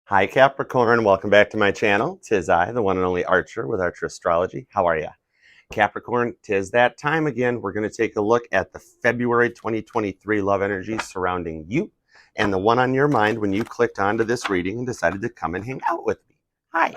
Hi Capricorn, welcome back to my channel. Tis I, the one and only Archer with Archer Astrology. How are ya? Capricorn, tis that time again. We're going to take a look at the February 2023 love energy surrounding you and the one on your mind when you clicked onto this reading and decided to come and hang out with me. Hi.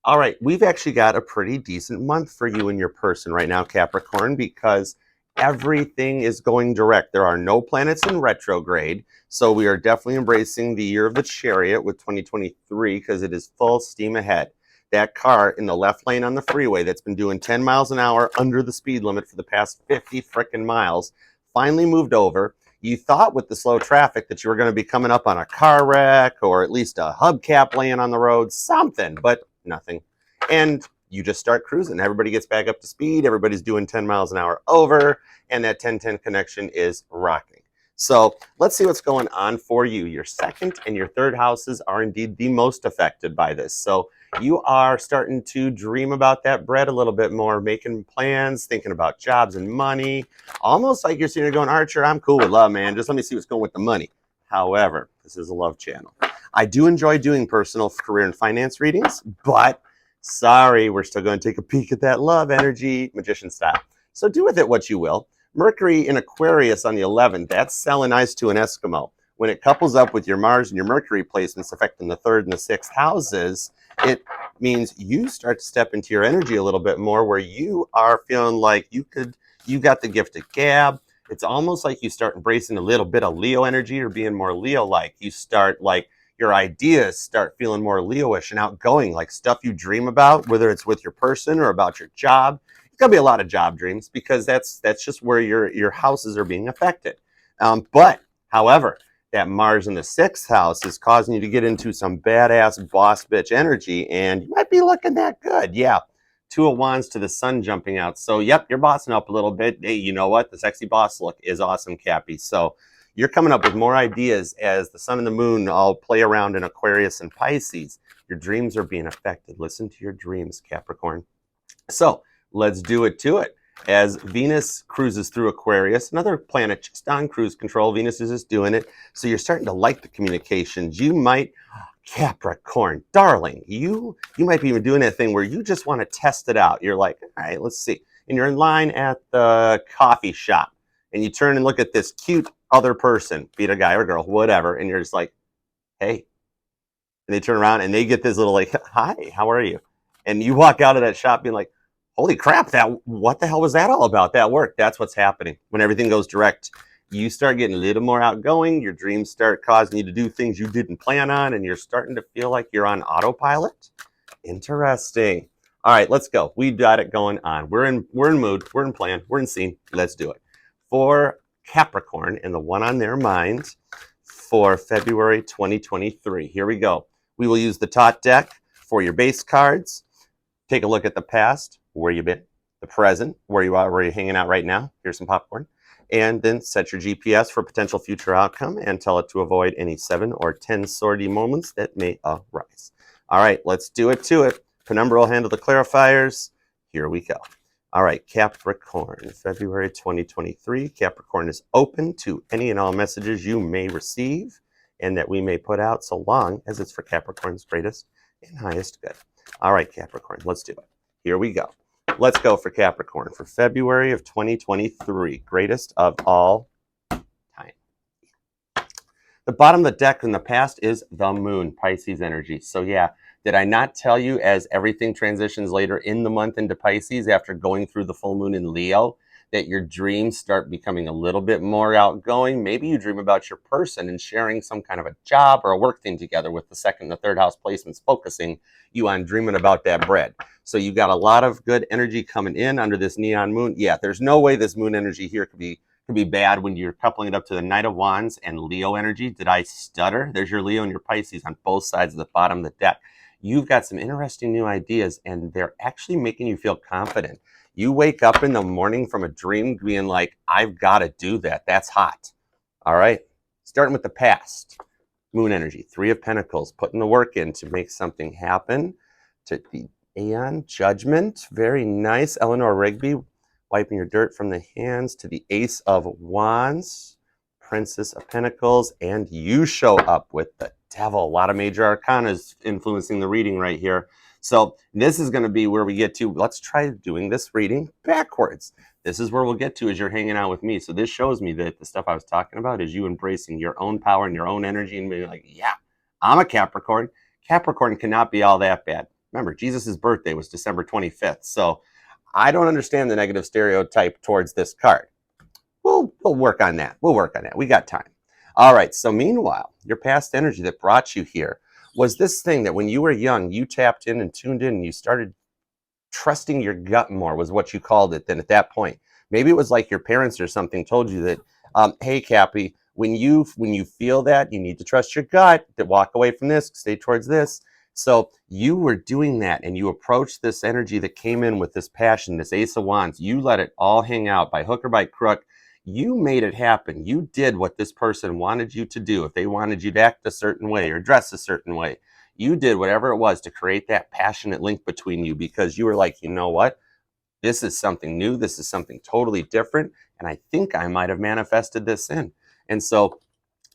All right, we've actually got a pretty decent month for you and your person right now, Capricorn, because everything is going direct. There are no planets in retrograde, so we are definitely embracing the year of the chariot with 2023 because it is full steam ahead. That car in the left lane on the freeway that's been doing 10 miles an hour under the speed limit for the past 50 frickin' miles finally moved over. You thought with the slow traffic that you were going to be coming up on a car wreck or at least a hubcap laying on the road, something, but nothing. And you just start cruising. Everybody gets back up to speed. Everybody's doing 10 miles an hour over, and that 10-10 connection is rocking. So let's see what's going on for you. Your second and your third houses are indeed the most affected by this. So you are starting to dream about that bread a little bit more, making plans, thinking about jobs and money. Almost like you're sitting there going, Archer, I'm cool with love, man. Just let me see what's going with the money. However, this is a love channel. I do enjoy doing personal career and finance readings, but sorry, we're still going to take a peek at that love energy, magician style. So do with it what you will. Mercury in Aquarius on the 11th, that's selling ice to an Eskimo. When it couples up with your Mars and your Mercury placements affecting the third and the sixth houses, it means you start to step into your energy a little bit more where you are feeling like you got the gift of gab. It's almost like you start embracing a little bit of Leo energy or being more Leo-like. You start like your ideas start feeling more Leo-ish and outgoing, like stuff you dream about, whether it's with your person or about your job. It's gonna be a lot of job dreams because that's just where your houses are being affected. But however, that Mars in the sixth house is causing you to get into some badass boss bitch energy, and you might be looking that good. Yeah, Two of Wands to the Sun jumping out. So yep, you're bossing up a little bit. Hey, you know what? The sexy boss look is awesome, Cappy. So you're coming up with more ideas as the sun and the moon all play around in Aquarius and Pisces. Your dreams are being affected. Listen to your dreams, Capricorn. So let's do it to it. As Venus cruises through Aquarius, another planet just on cruise control, Venus is just doing it. So you're starting to like the communications. You might, Capricorn, darling, you might be even doing that thing where you just want to test it out. You're like, all right, let's see. And you're in line at the coffee shop and you turn and look at this cute other person, be it a guy or girl, whatever, and you're just like, hey. And they turn around and they get this little like, hi, how are you? And you walk out of that shop being like, holy crap, what the hell was that all about? That worked. That's what's happening. When everything goes direct, you start getting a little more outgoing. Your dreams start causing you to do things you didn't plan on, and you're starting to feel like you're on autopilot. Interesting. All right, let's go. We got it going on. We're in mood, we're in plan, we're in scene. Let's do it. For Capricorn and the one on their mind for February 2023. Here we go. We will use the Tot deck for your base cards. Take a look at the past, where you've been, the present, where you are, where you're hanging out right now. Here's some popcorn. And then set your GPS for potential future outcome and tell it to avoid any 7 or 10 swordy moments that may arise. All right, let's do it to it. Penumbra will handle the clarifiers. Here we go. All right, Capricorn, February 2023. Capricorn is open to any and all messages you may receive and that we may put out so long as it's for Capricorn's greatest and highest good. All right, Capricorn, let's do it. Here we go. Let's go for Capricorn for February of 2023, greatest of all time. The bottom of the deck in the past is the moon, Pisces energy. So yeah, did I not tell you as everything transitions later in the month into Pisces after going through the full moon in Leo, that your dreams start becoming a little bit more outgoing? Maybe you dream about your person and sharing some kind of a job or a work thing together with the second and the third house placements focusing you on dreaming about that bread. So you got a lot of good energy coming in under this neon moon. Yeah, there's no way this moon energy here could be bad when you're coupling it up to the Knight of Wands and Leo energy. Did I stutter? There's your Leo and your Pisces on both sides of the bottom of the deck. You've got some interesting new ideas and they're actually making you feel confident. You wake up in the morning from a dream being like, I've got to do that. That's hot. All right. Starting with the past. Moon energy, 3 of Pentacles, putting the work in to make something happen. To the Aeon, Judgment, very nice. Eleanor Rigby, wiping your dirt from the hands. To the Ace of Wands, Princess of Pentacles, and you show up with the Devil. A lot of major arcana is influencing the reading right here. So this is going to be where we get to, let's try doing this reading backwards. This is where we'll get to as you're hanging out with me. So this shows me that the stuff I was talking about is you embracing your own power and your own energy and being like, yeah, I'm a Capricorn. Capricorn cannot be all that bad. Remember, Jesus' birthday was December 25th. So I don't understand the negative stereotype towards this card. We'll work on that. We'll work on that. We got time. All right. So meanwhile, your past energy that brought you here was this thing that when you were young, you tapped in and tuned in and you started trusting your gut more was what you called it then at that point. Maybe it was like your parents or something told you that, hey, Cappy, when you feel that, you need to trust your gut, to walk away from this, stay towards this. So you were doing that and you approached this energy that came in with this passion, this Ace of Wands. You let it all hang out by hook or by crook. You made it happen. You did what this person wanted you to do. If they wanted you to act a certain way or dress a certain way, you did whatever it was to create that passionate link between you because you were like, you know what? This is something new. This is something totally different. And I think I might have manifested this in. And so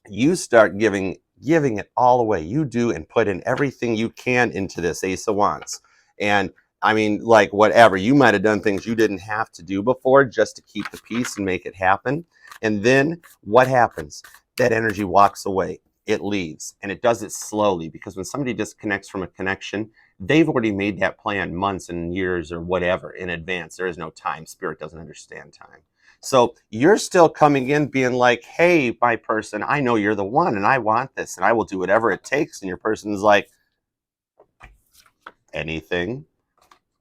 you start giving it all away. You do and put in everything you can into this Ace of Wands. And I mean, like whatever, you might have done things you didn't have to do before just to keep the peace and make it happen. And then what happens? That energy walks away. It leaves, and it does it slowly because when somebody disconnects from a connection, they've already made that plan months and years or whatever in advance. There is no time. Spirit doesn't understand time. So you're still coming in being like, hey, my person, I know you're the one and I want this and I will do whatever it takes. And your person's like, anything?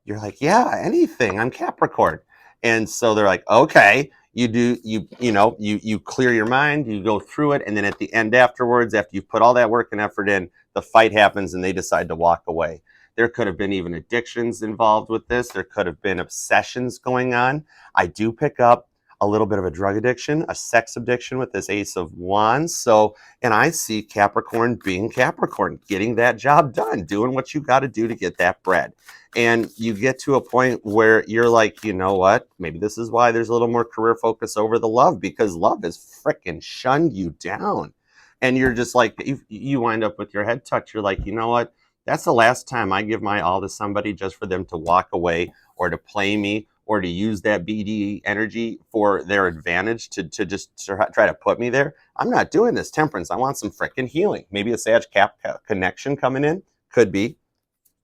You're like, yeah, anything. I'm Capricorn. And so they're like, okay, you clear your mind, you go through it. And then at the end afterwards, after you've put all that work and effort in, the fight happens and they decide to walk away. There could have been even addictions involved with this. There could have been obsessions going on. I do pick up a little bit of a drug addiction, a sex addiction with this Ace of Wands. So, and I see Capricorn being Capricorn, getting that job done, doing what you got to do to get that bread. And you get to a point where you're like, you know what? Maybe this is why there's a little more career focus over the love, because love has freaking shunned you down. And you're just like, you wind up with your head tucked. You're like, you know what? That's the last time I give my all to somebody just for them to walk away or to play me or to use that BD energy for their advantage to just try to put me there. I'm not doing this. Temperance. I want some freaking healing. Maybe a Sag Cap connection coming in. Could be.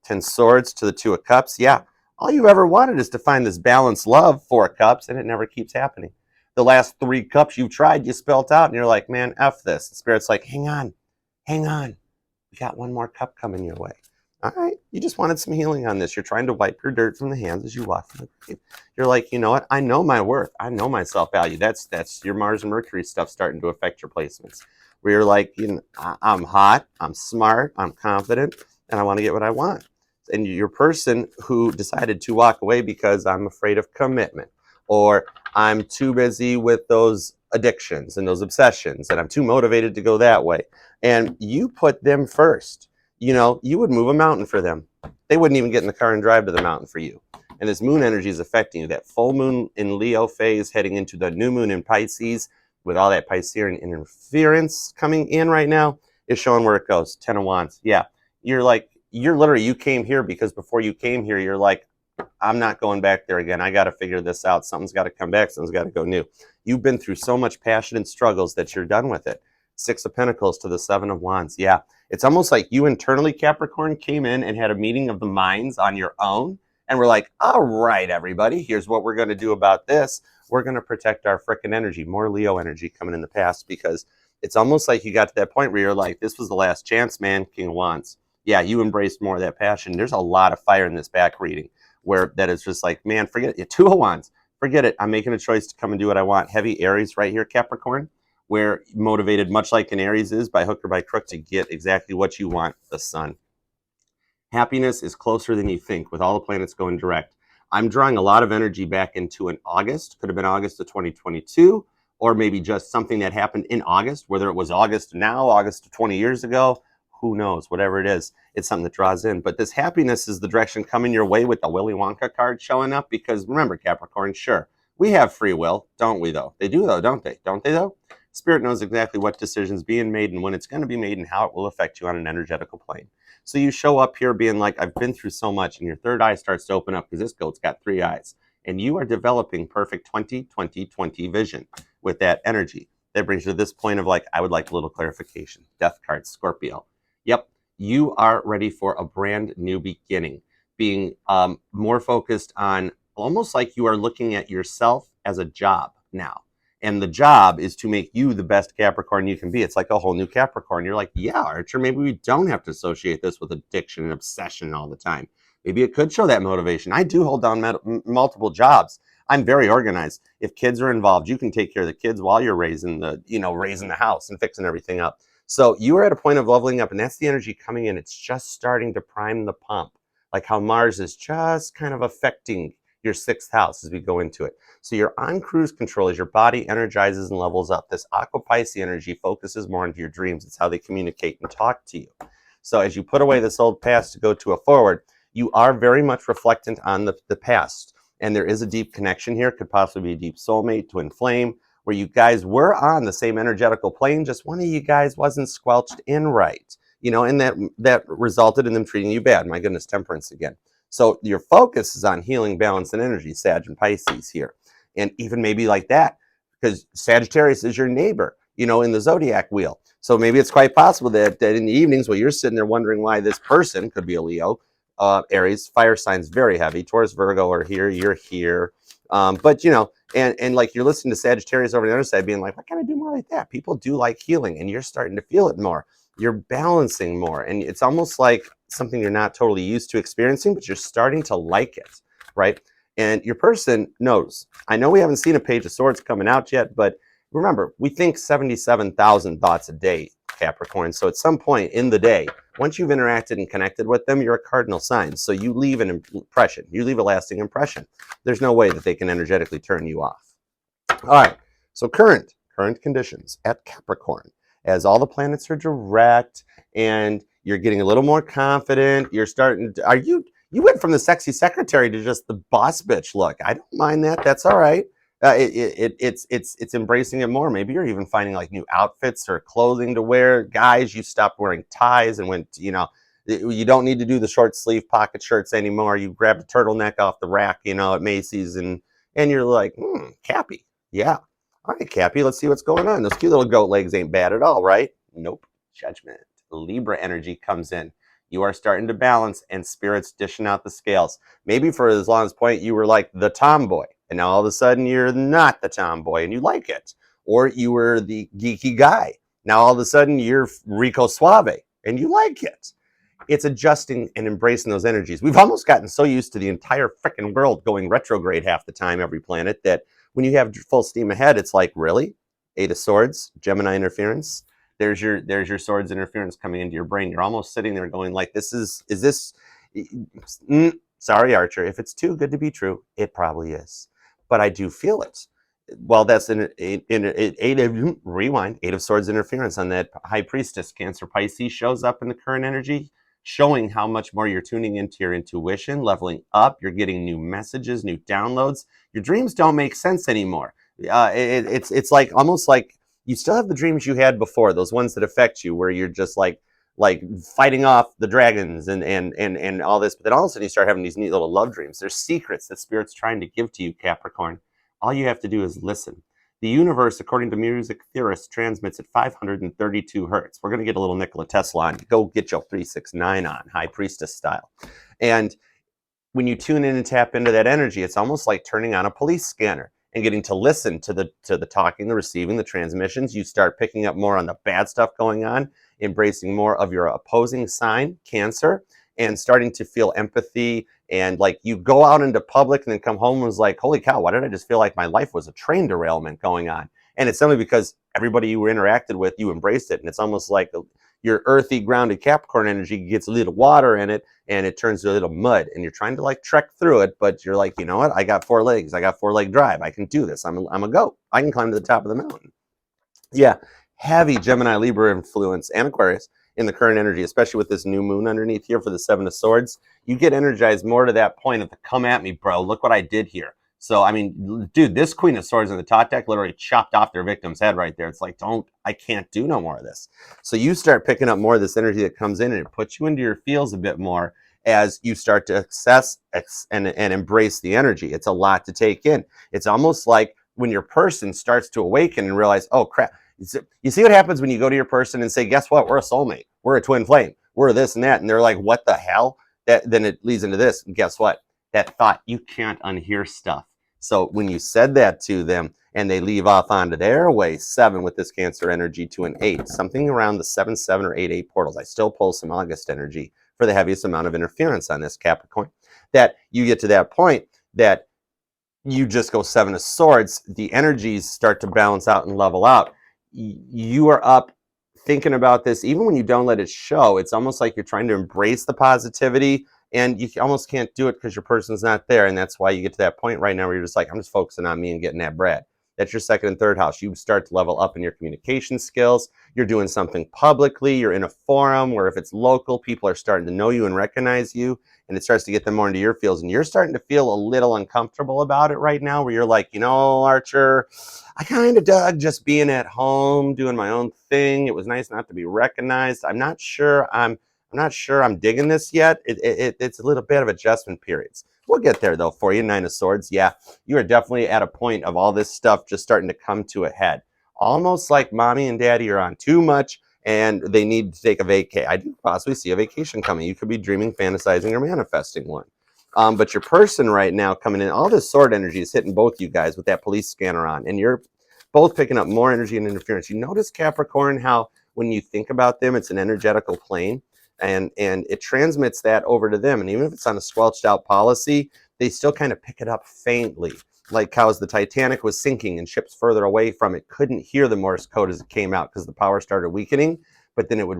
10 Swords to the 2 of Cups. Yeah. All you ever wanted is to find this balanced love, 4 Cups, and it never keeps happening. The last 3 cups you've tried, you spelt out, and you're like, man, F this. The Spirit's like, hang on. We got 1 more cup coming your way. All right, you just wanted some healing on this. You're trying to wipe your dirt from the hands as you walk from the grave. You're like, you know what? I know my worth. I know my self-value. That's your Mars and Mercury stuff starting to affect your placements. Where you're like, you know, I'm hot, I'm smart, I'm confident, and I want to get what I want. And your person who decided to walk away because I'm afraid of commitment, or I'm too busy with those addictions and those obsessions, and I'm too motivated to go that way. And you put them first. You know, you would move a mountain for them. They wouldn't even get in the car and drive to the mountain for you. And this moon energy is affecting you. That full moon in Leo phase heading into the new moon in Pisces with all that Piscean interference coming in right now is showing where it goes. 10 of Wands. Yeah. You came here because before you came here, you're like, I'm not going back there again. I got to figure this out. Something's got to come back. Something's got to go new. You've been through so much passion and struggles that you're done with it. 6 of Pentacles to the 7 of Wands. Yeah. It's almost like you internally, Capricorn, came in and had a meeting of the minds on your own. And we're like, all right, everybody, here's what we're going to do about this. We're going to protect our frickin' energy, more Leo energy coming in the past, because it's almost like you got to that point where you're like, this was the last chance, man, King of Wands. Yeah, you embraced more of that passion. There's a lot of fire in this back reading where that is just like, man, forget it. 2 of Wands, forget it. I'm making a choice to come and do what I want. Heavy Aries right here, Capricorn, where motivated, much like an Aries is, by hook or by crook to get exactly what you want, the sun. Happiness is closer than you think with all the planets going direct. I'm drawing a lot of energy back into an August. Could have been August of 2022, or maybe just something that happened in August, whether it was August now, August of 20 years ago, who knows, whatever it is, it's something that draws in. But this happiness is the direction coming your way with the Willy Wonka card showing up, because remember, Capricorn, sure, we have free will, don't we though? They do though, don't they? Don't they though? Spirit knows exactly what decision's being made and when it's going to be made and how it will affect you on an energetical plane. So you show up here being like, I've been through so much, and your third eye starts to open up because this goat's got three eyes. And you are developing perfect 20-20-20 vision with that energy. That brings you to this point of like, I would like a little clarification. Death card, Scorpio. Yep, you are ready for a brand new beginning, being more focused on almost like you are looking at yourself as a job now. And the job is to make you the best Capricorn you can be. It's like a whole new Capricorn. You're like, yeah, Archer, maybe we don't have to associate this with addiction and obsession all the time. Maybe it could show that motivation. I do hold down multiple jobs. I'm very organized. If kids are involved, you can take care of the kids while you're raising the house and fixing everything up. So you are at a point of leveling up, and that's the energy coming in. It's just starting to prime the pump, like how Mars is just kind of affecting your sixth house as we go into it. So you're on cruise control as your body energizes and levels up. This Aqua Pisces energy focuses more into your dreams. It's how they communicate and talk to you. So as you put away this old past to go to a forward, you are very much reflectant on the past. And there is a deep connection here. Could possibly be a deep soulmate, twin flame, where you guys were on the same energetical plane. Just one of you guys wasn't squelched in right. And that resulted in them treating you bad. My goodness, temperance again. So your focus is on healing, balance, and energy, Sag and Pisces here. And even maybe like that, because Sagittarius is your neighbor, in the zodiac wheel. So maybe it's quite possible that in the evenings while you're sitting there wondering why this person, could be a Leo, Aries, fire signs very heavy, Taurus, Virgo are here, you're here. But and like you're listening to Sagittarius over the other side being like, why can't I do more like that? People do like healing, and you're starting to feel it more. You're balancing more, and it's almost like something you're not totally used to experiencing, but you're starting to like it, right? And your person knows. I know we haven't seen a Page of Swords coming out yet, but remember, we think 77,000 thoughts a day, Capricorn. So at some point in the day, once you've interacted and connected with them, you're a cardinal sign. So you leave an impression. You leave a lasting impression. There's no way that they can energetically turn you off. All right. So current conditions at Capricorn, as all the planets are direct and you're getting a little more confident, you're starting to, you went from the sexy secretary to just the boss bitch look. I don't mind that. That's all right. It's embracing it more. Maybe you're even finding like new outfits or clothing to wear. Guys, you stopped wearing ties and went, you don't need to do the short sleeve pocket shirts anymore. You grabbed a turtleneck off the rack, at Macy's, and you're like, Cappy. Yeah. All right, Cappy, let's see what's going on. Those cute little goat legs ain't bad at all, right? Nope. Judgment. Libra energy comes in. You are starting to balance, and Spirit's dishing out the scales. Maybe for as long as point you were like the tomboy, and now all of a sudden you're not the tomboy and you like it. Or you were the geeky guy. Now all of a sudden you're Rico Suave and you like it. It's adjusting and embracing those energies. We've almost gotten so used to the entire freaking world going retrograde half the time, every planet, that when you have full steam ahead, it's like, really? Eight of Swords, Gemini interference. There's your Swords interference coming into your brain. You're almost sitting there going like, sorry, Archer, if it's too good to be true, it probably is. But I do feel it. Well, that's Eight of Swords interference on that High Priestess, Cancer Pisces, shows up in the current energy, showing how much more you're tuning into your intuition, leveling up. You're getting new messages, new downloads. Your dreams don't make sense anymore. It's like almost like you still have the dreams you had before, those ones that affect you, where you're just like fighting off the dragons and all this. But then all of a sudden you start having these neat little love dreams. There's secrets that Spirit's trying to give to you, Capricorn. All you have to do is listen. The universe, according to music theorists, transmits at 532 hertz. We're going to get a little Nikola Tesla on. Go get your 369 on, High Priestess style. And when you tune in and tap into that energy, it's almost like turning on a police scanner and getting to listen to the talking, the receiving, the transmissions. You start picking up more on the bad stuff going on, embracing more of your opposing sign, Cancer, and starting to feel empathy. And like you go out into public and then come home and was like, holy cow, why did I just feel like my life was a train derailment going on? And it's simply because everybody you were interacted with, you embraced it. And it's almost like your earthy, grounded Capricorn energy gets a little water in it and it turns to a little mud. And you're trying to like trek through it, but you're like, you know what? I got 4 legs. I got 4-leg drive. I can do this. I'm a goat. I can climb to the top of the mountain. Yeah. Heavy Gemini, Libra influence and Aquarius in the current energy, especially with this new moon underneath here for the 7 of Swords. You get energized more to that point of the come at me, bro. Look what I did here. So, I mean, dude, this Queen of Swords in the top deck literally chopped off their victim's head right there. It's like, I can't do no more of this. So you start picking up more of this energy that comes in, and it puts you into your feels a bit more as you start to access and embrace the energy. It's a lot to take in. It's almost like when your person starts to awaken and realize, oh crap. You see what happens when you go to your person and say, guess what? We're a soulmate. We're a twin flame. We're this and that. And they're like, what the hell? Then it leads into this. And guess what? That thought, you can't unhear stuff. So when you said that to them and they leave off onto their way, 7 with this Cancer energy to an 8, something around the 7-7 or 8-8 portals. I still pull some August energy for the heaviest amount of interference on this Capricorn. That you get to that point that you just go 7 of Swords, the energies start to balance out and level out. You are up thinking about this, even when you don't let it show. It's almost like you're trying to embrace the positivity, and you almost can't do it because your person's not there. And that's why you get to that point right now where you're just like, I'm just focusing on me and getting that bread. That's your second and third house. You start to level up in your communication skills. You're doing something publicly. You're in a forum where if it's local, people are starting to know you and recognize you, and it starts to get them more into your fields. And you're starting to feel a little uncomfortable about it right now, where you're like, Archer, I kind of dug just being at home, doing my own thing. It was nice not to be recognized. I'm not sure I'm digging this yet. It's a little bit of adjustment periods. We'll get there though for you. 9 of Swords. Yeah, you are definitely at a point of all this stuff just starting to come to a head. Almost like mommy and daddy are on too much and they need to take a vacay. I do possibly see a vacation coming. You could be dreaming, fantasizing, or manifesting one. But your person right now coming in, all this sword energy is hitting both you guys with that police scanner on, and you're both picking up more energy and interference. You notice, Capricorn, how when you think about them, it's an energetical plane, and it transmits that over to them. And even if it's on a squelched out policy, they still kind of pick it up faintly. Like how as the Titanic was sinking and ships further away from it couldn't hear the Morse code as it came out because the power started weakening. But then it would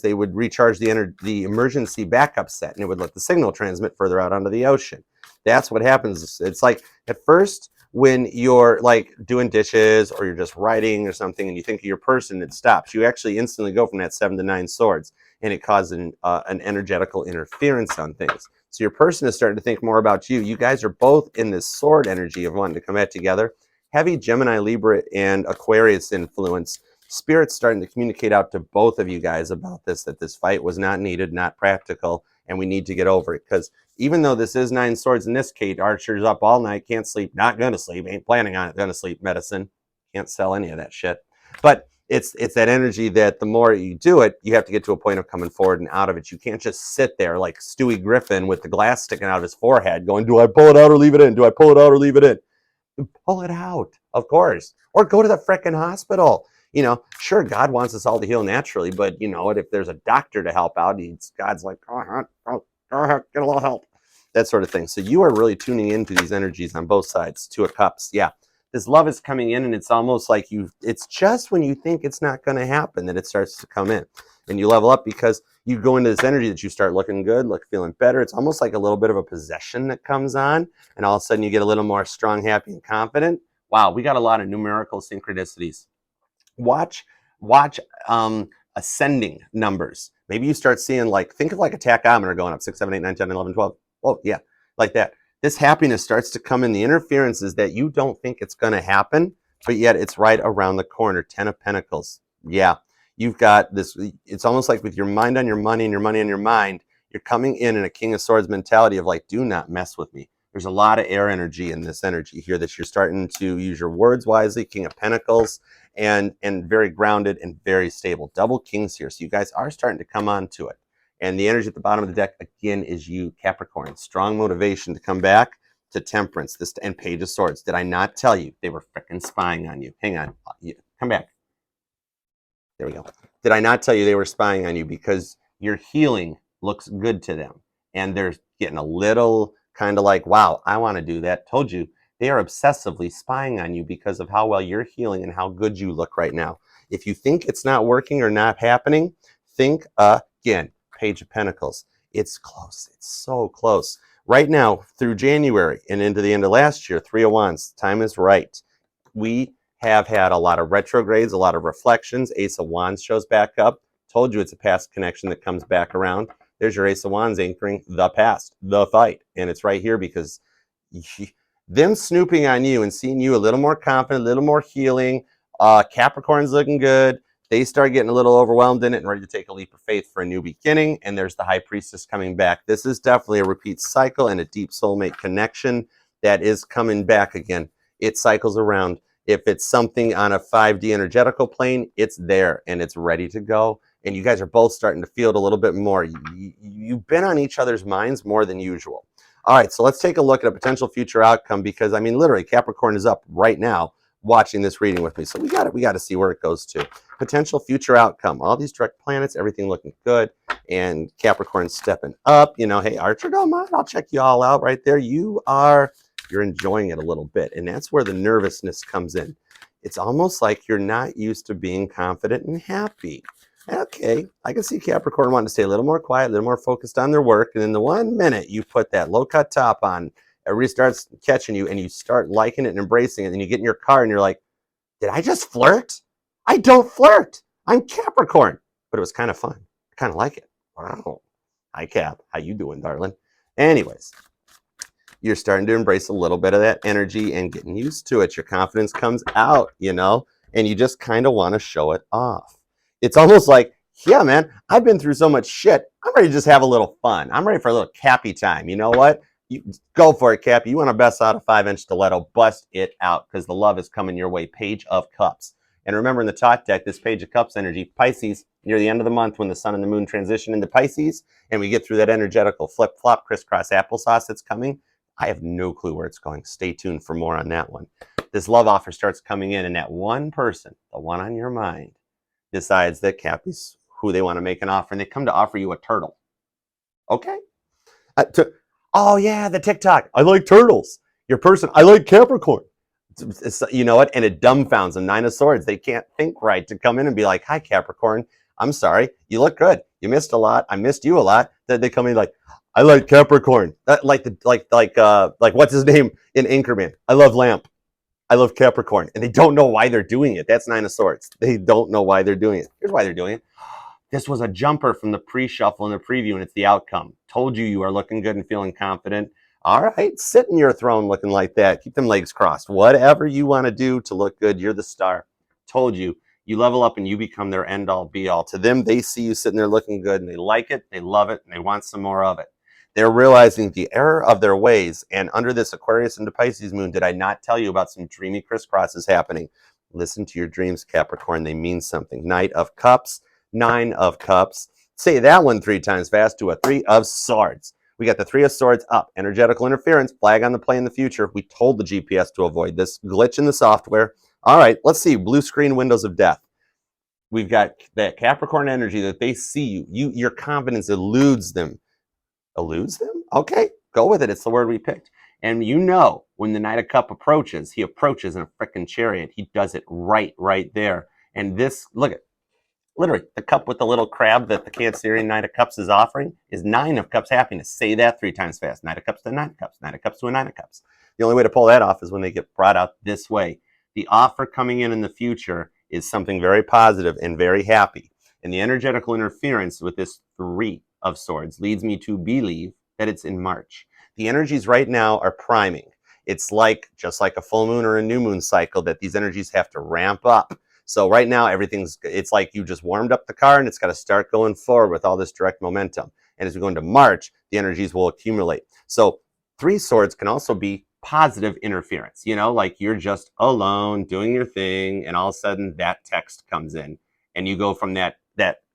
they would recharge the emergency backup set, and it would let the signal transmit further out onto the ocean. That's what happens. It's like at first when you're like doing dishes or you're just writing or something and you think of your person, it stops. You actually instantly go from that 7 to 9 swords, and it causes an energetical interference on things. So your person is starting to think more about you. You guys are both in this sword energy of wanting to come at together. Heavy Gemini, Libra, and Aquarius influence. Spirit's starting to communicate out to both of you guys about this, that this fight was not needed, not practical, and we need to get over it. Because even though this is 9 swords in this case, Archer's up all night, can't sleep, not going to sleep, ain't planning on it, going to sleep medicine. Can't sell any of that shit. But it's that energy that the more you do it, you have to get to a point of coming forward and out of it. You can't just sit there like Stewie Griffin with the glass sticking out of his forehead going, do I pull it out or leave it in? Do I pull it out or leave it in? Pull it out, of course. Or go to the frickin' hospital. Sure, God wants us all to heal naturally, but you know what? If there's a doctor to help out, God's like, go ahead, get a little help. That sort of thing. So you are really tuning into these energies on both sides. 2 of Cups. Yeah. This love is coming in, and it's almost like it's just when you think it's not going to happen that it starts to come in. And you level up because you go into this energy that you start looking good, feeling better. It's almost like a little bit of a possession that comes on, and all of a sudden you get a little more strong, happy, and confident. Wow, we got a lot of numerical synchronicities. Watch ascending numbers. Maybe you start seeing think of like a tachometer going up 6, 7, 8, 9, 10, 11, 12. Oh, yeah, like that. This happiness starts to come in. The interferences that you don't think it's going to happen, but yet it's right around the corner. 10 of Pentacles. Yeah, you've got this. It's almost like with your mind on your money and your money on your mind, you're coming in a King of Swords mentality of like, do not mess with me. There's a lot of air energy in this energy here that you're starting to use your words wisely. King of Pentacles, and very grounded and very stable. Double Kings here. So you guys are starting to come on to it. And the energy at the bottom of the deck, again, is you, Capricorn. Strong motivation to come back to Temperance and Page of Swords. Did I not tell you they were freaking spying on you? Hang on. Come back. There we go. Did I not tell you they were spying on you? Because your healing looks good to them. And they're getting a little kind of like, wow, I want to do that. Told you. They are obsessively spying on you because of how well you're healing and how good you look right now. If you think it's not working or not happening, think again. Page of Pentacles. It's close. It's so close. Right now, through January and into the end of last year, 3 of Wands, time is right. We have had a lot of retrogrades, a lot of reflections. Ace of Wands shows back up. Told you it's a past connection that comes back around. There's your Ace of Wands anchoring the past, the fight. And it's right here because them snooping on you and seeing you a little more confident, a little more healing. Capricorn's looking good. They start getting a little overwhelmed in it and ready to take a leap of faith for a new beginning. And there's the High Priestess coming back. This is definitely a repeat cycle and a deep soulmate connection that is coming back again. It cycles around. If it's something on a 5D energetical plane, it's there and it's ready to go. And you guys are both starting to feel it a little bit more. You've been on each other's minds more than usual. All right, so let's take a look at a potential future outcome, because I mean, literally, Capricorn is up right now watching this reading with me. So we got to see where it goes to. Potential future outcome. All these direct planets, everything looking good, and Capricorn stepping up. You know, hey, Archer, don't mind. I'll check you all out right there. You're enjoying it a little bit, and that's where the nervousness comes in. It's almost like you're not used to being confident and happy. Okay, I can see Capricorn wanting to stay a little more quiet, a little more focused on their work, and then the 1 minute you put that low-cut top on, everybody starts catching you, and you start liking it and embracing it, and you get in your car, and you're like, did I just flirt? I don't flirt. I'm Capricorn. But it was kind of fun. I kind of like it. Wow. Hi, Cap. How you doing, darling? Anyways, you're starting to embrace a little bit of that energy and getting used to it. Your confidence comes out, you know, and you just kind of want to show it off. It's almost like, yeah, man, I've been through so much shit. I'm ready to just have a little fun. I'm ready for a little Cappy time. You know what? You go for it, Cappy. You want to bust out a 5-inch stiletto, bust it out, because the love is coming your way. Page of Cups. And remember, in the Tot deck, this Page of Cups energy, Pisces, near the end of the month when the sun and the moon transition into Pisces, and we get through that energetical flip-flop, crisscross applesauce that's coming, I have no clue where it's going. Stay tuned for more on that one. This love offer starts coming in, and that one person, the one on your mind, decides that Cappy's who they want to make an offer, and they come to offer you a turtle. Okay? Oh, yeah, the TikTok. I like turtles. Your person, I like Capricorn. You know what? And it dumbfounds them. 9 of Swords. They can't think right to come in and be like, hi, Capricorn. I'm sorry. You look good. You missed a lot. I missed you a lot. Then they come in like, I like Capricorn. Like what's his name in Anchorman? I love Lamp. I love Capricorn. And they don't know why they're doing it. That's 9 of Swords. They don't know why they're doing it. Here's why they're doing it. This was a jumper from the pre-shuffle and the preview, and it's the outcome. Told you you are looking good and feeling confident. All right, sit in your throne looking like that. Keep them legs crossed. Whatever you want to do to look good, you're the star. Told you. You level up and you become their end-all, be-all. To them, they see you sitting there looking good, and they like it, they love it, and they want some more of it. They're realizing the error of their ways, and under this Aquarius into Pisces moon, did I not tell you about some dreamy crisscrosses happening? Listen to your dreams, Capricorn. They mean something. Knight of Cups, 9 of Cups. Say that one 3 times fast to a 3 of Swords. We got the 3 of Swords up. Energetical interference, flag on the play in the future. We told the GPS to avoid this glitch in the software. All right, let's see. Blue screen, windows of death. We've got that Capricorn energy that they see you. Your confidence eludes them. Eludes them? Okay, go with it. It's the word we picked. And you know, when the Knight of Cup approaches, he approaches in a freaking chariot. He does it right there. And this, look at, literally, the cup with the little crab that the Cancerian Knight of Cups is offering is 9 of Cups happiness. Say that 3 times fast. 9 of Cups to 9 of Cups. 9 of Cups to a 9 of Cups. The only way to pull that off is when they get brought out this way. The offer coming in the future is something very positive and very happy. And the energetical interference with this 3 of Swords leads me to believe that it's in March. The energies right now are priming. It's like, just like a full moon or a new moon cycle, that these energies have to ramp up. So right now, it's like you just warmed up the car and it's got to start going forward with all this direct momentum. And as we go into March, the energies will accumulate. So 3 Swords can also be positive interference, you know, like you're just alone doing your thing, and all of a sudden that text comes in, and you go from that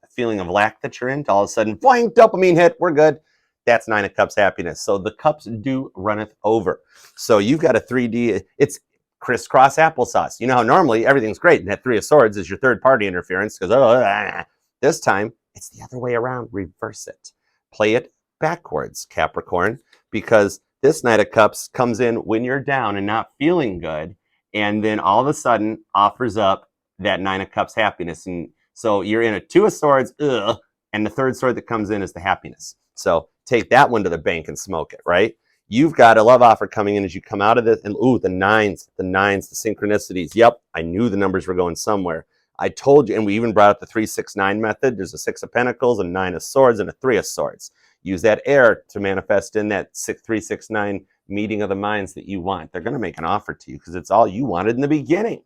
feeling of lack that you're in to all of a sudden, boing, dopamine hit, we're good. That's 9 of Cups happiness. So the cups do runneth over. So you've got a 3D, it's crisscross applesauce. You know how normally everything's great, and that 3 of Swords is your third party interference, because this time it's the other way around. Reverse it. Play it backwards, Capricorn, because this Knight of Cups comes in when you're down and not feeling good, and then all of a sudden offers up that 9 of Cups happiness. And so you're in a 2 of Swords, and the third sword that comes in is the happiness. So take that one to the bank and smoke it, right? You've got a love offer coming in as you come out of this, and the nines, the synchronicities. Yep, I knew the numbers were going somewhere. I told you, and we even brought up the 3-6-9 method. There's a 6 of Pentacles, a 9 of Swords, and a 3 of Swords. Use that air to manifest in that 3-6-9 meeting of the minds that you want. They're going to make an offer to you because it's all you wanted in the beginning,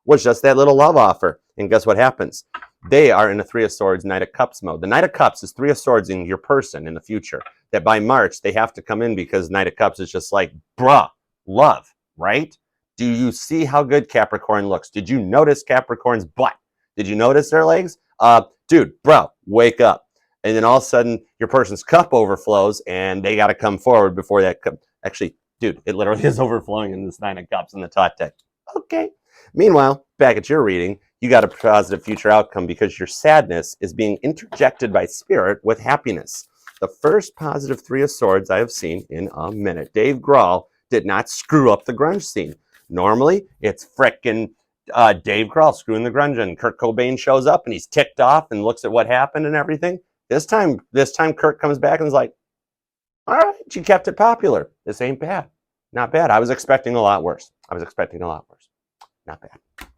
was just that little love offer. And guess what happens? They are in a Three of Swords, Knight of Cups mode. The Knight of Cups is Three of Swords in your person in the future. That by March, they have to come in because Knight of Cups is just like, bruh, love, right? Do you see how good Capricorn looks? Did you notice Capricorn's butt? Did you notice their legs? Dude, bro, wake up. And then all of a sudden, your person's cup overflows, and they got to come forward before that cup. Actually, dude, it literally is overflowing in this Nine of Cups in the top deck. Okay. Meanwhile, back at your reading, you got a positive future outcome because your sadness is being interjected by spirit with happiness. The first positive Three of Swords I have seen in a minute. Dave Grohl did not screw up the grunge scene. Normally, it's frickin' Dave Grohl screwing the grunge in. Kurt Cobain shows up and he's ticked off and looks at what happened and everything. This time Kurt comes back and is like, all right, you kept it popular. This ain't bad. Not bad. I was expecting a lot worse. Not bad.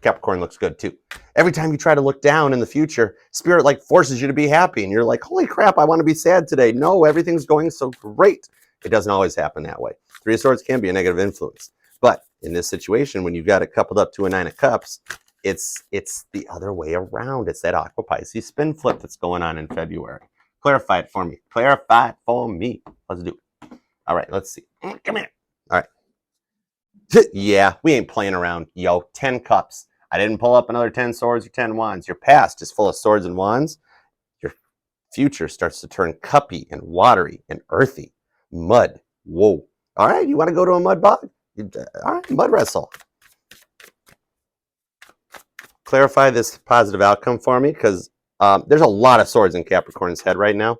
Capricorn looks good too. Every time you try to look down in the future, spirit like forces you to be happy and you're like, holy crap, I want to be sad today. No, everything's going so great. It doesn't always happen that way. Three of Swords can be a negative influence. But in this situation, when you've got it coupled up to a Nine of Cups, it's the other way around. It's that Aqua Pisces spin flip that's going on in February. Clarify it for me. Clarify it for me. Let's do it. All right, let's see. Come here. All right. Yeah, we ain't playing around, yo. 10 cups. I didn't pull up another 10 swords or 10 wands. Your past is full of swords and wands. Your future starts to turn cuppy and watery and earthy. Mud. Whoa. All right, you want to go to a mud bog? All right, mud wrestle. Clarify this positive outcome for me because there's a lot of swords in Capricorn's head right now.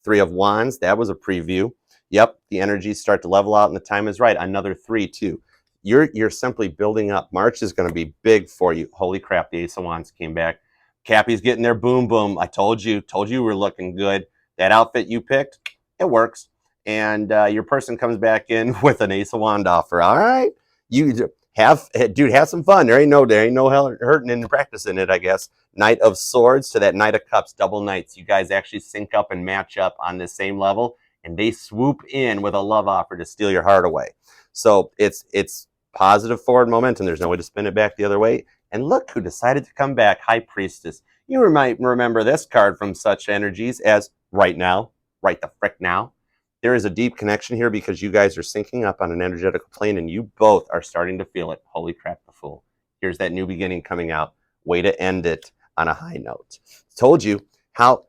Three of Wands, that was a preview. Yep, the energies start to level out and the time is right. Another 3 too. You're simply building up. March is going to be big for you. Holy crap, the Ace of Wands came back. Cappy's getting their boom boom. I told you we're looking good. That outfit you picked, it works. And your person comes back in with an Ace of Wand offer. All right, you have some fun. There ain't no hell hurting in practicing it, I guess. Knight of Swords to that Knight of Cups, double knights. You guys actually sync up and match up on the same level, and they swoop in with a love offer to steal your heart away. So it's positive forward momentum. There's no way to spin it back the other way. And look who decided to come back, High Priestess. You might remember this card from such energies as right now, right the frick now. There is a deep connection here because you guys are syncing up on an energetic plane and you both are starting to feel it. Holy crap, the Fool. Here's that new beginning coming out. Way to end it on a high note. Told you how,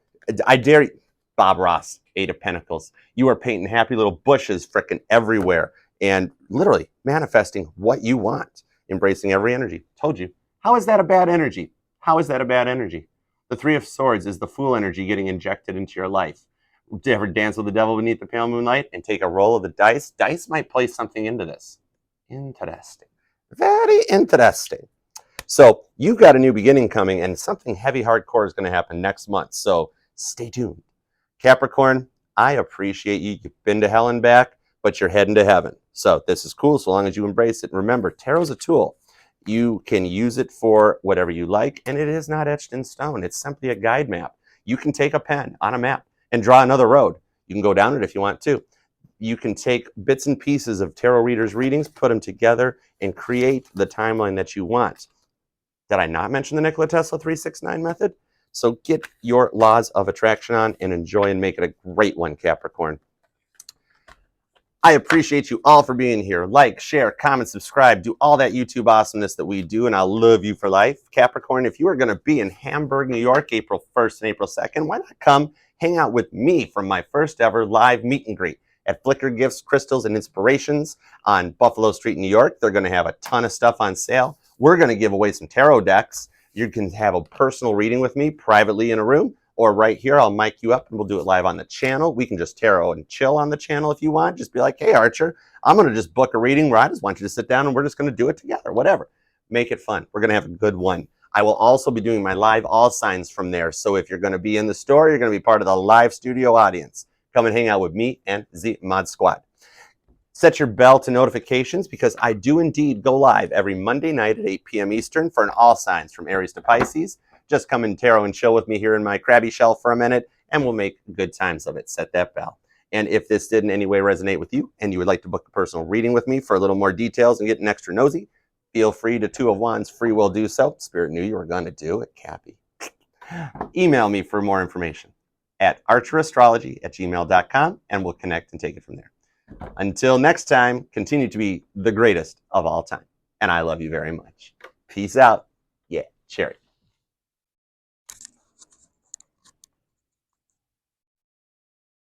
I dare you, Bob Ross, 8 of Pentacles. You are painting happy little bushes frickin' everywhere and literally manifesting what you want. Embracing every energy. Told you. How is that a bad energy? How is that a bad energy? The Three of Swords is the Fool energy getting injected into your life. Do you ever dance with the devil beneath the pale moonlight and take a roll of the dice? Dice might play something into this. Interesting. Very interesting. So you've got a new beginning coming and something heavy hardcore is going to happen next month. So stay tuned. Capricorn, I appreciate you. You've been to hell and back, but you're heading to heaven. So this is cool so long as you embrace it. Remember, tarot's a tool. You can use it for whatever you like, and it is not etched in stone. It's simply a guide map. You can take a pen on a map and draw another road. You can go down it if you want to. You can take bits and pieces of tarot readers' readings, put them together, and create the timeline that you want. Did I not mention the Nikola Tesla 369 method? So get your laws of attraction on and enjoy and make it a great one, Capricorn. I appreciate you all for being here. Like, share, comment, subscribe, do all that YouTube awesomeness that we do, and I'll love you for life. Capricorn, if you are going to be in Hamburg, New York, April 1st and April 2nd, why not come hang out with me from my first ever live meet and greet at Flicker Gifts, Crystals, and Inspirations on Buffalo Street, New York. They're going to have a ton of stuff on sale. We're going to give away some tarot decks. You can have a personal reading with me privately in a room, or right here, I'll mic you up and we'll do it live on the channel. We can just tarot and chill on the channel if you want. Just be like, hey, Archer, I'm going to just book a reading where I just want you to sit down and we're just going to do it together, whatever. Make it fun. We're going to have a good one. I will also be doing my live all signs from there. So if you're going to be in the store, you're going to be part of the live studio audience. Come and hang out with me and the Mod Squad. Set your bell to notifications because I do indeed go live every Monday night at 8 p.m. Eastern for an all signs from Aries to Pisces. Just come and tarot and chill with me here in my crabby shell for a minute and we'll make good times of it. Set that bell. And if this did in any way resonate with you and you would like to book a personal reading with me for a little more details and get an extra nosy, feel free to Two of Wands free will do so. Spirit knew you were going to do it, Cappy. Email me for more information at archerastrology@gmail.com and we'll connect and take it from there. Until next time, continue to be the greatest of all time. And I love you very much. Peace out. Yeah, cherry.